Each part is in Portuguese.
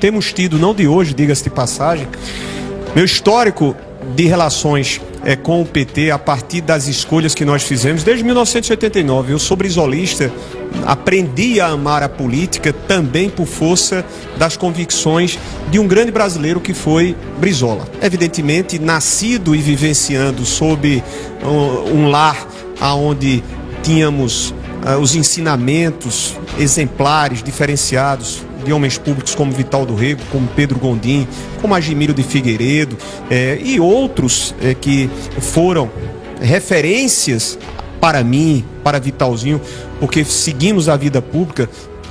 Temos tido, não de hoje, diga-se de passagem, meu histórico de relações com o PT a partir das escolhas que nós fizemos desde 1989. Eu sou brisolista, aprendi a amar a política também por força das convicções de um grande brasileiro que foi Brizola. Evidentemente, nascido e vivenciando sob um lar onde tínhamos os ensinamentos exemplares, diferenciados, de homens públicos como Vital do Rego, como Pedro Gondim, como Agimiro de Figueiredo e outros que foram referências para mim, para Vitalzinho, porque seguimos a vida pública,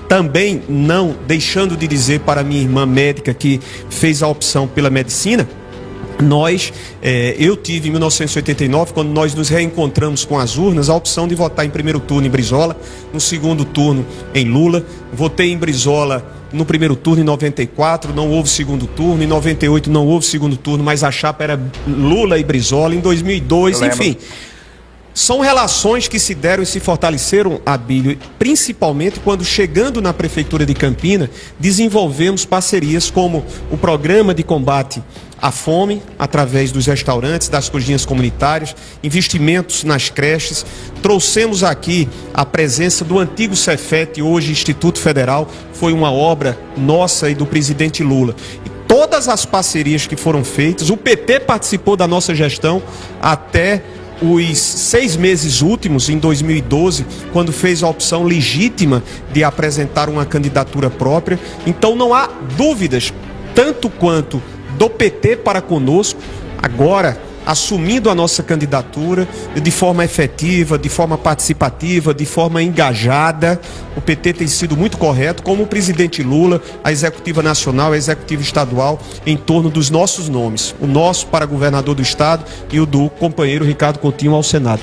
também não deixando de dizer para minha irmã médica que fez a opção pela medicina. Eu tive em 1989, quando nós nos reencontramos com as urnas, a opção de votar em primeiro turno em Brizola, no segundo turno em Lula. Votei em Brizola no primeiro turno em 94, não houve segundo turno, em 98 não houve segundo turno, mas a chapa era Lula e Brizola, em 2002, enfim. São relações que se deram e se fortaleceram, Abílio, principalmente quando, chegando na Prefeitura de Campina, desenvolvemos parcerias como o Programa de Combate à Fome, através dos restaurantes, das cozinhas comunitárias, investimentos nas creches. Trouxemos aqui a presença do antigo Cefet, hoje Instituto Federal, foi uma obra nossa e do presidente Lula. E todas as parcerias que foram feitas, o PT participou da nossa gestão até os 6 meses últimos, em 2012, quando fez a opção legítima de apresentar uma candidatura própria. Então não há dúvidas, tanto quanto do PT para conosco, agora assumindo a nossa candidatura de forma efetiva, de forma participativa, de forma engajada. O PT tem sido muito correto, como o presidente Lula, a executiva nacional, a executiva estadual, em torno dos nossos nomes. O nosso para governador do estado e o do companheiro Ricardo Coutinho ao Senado.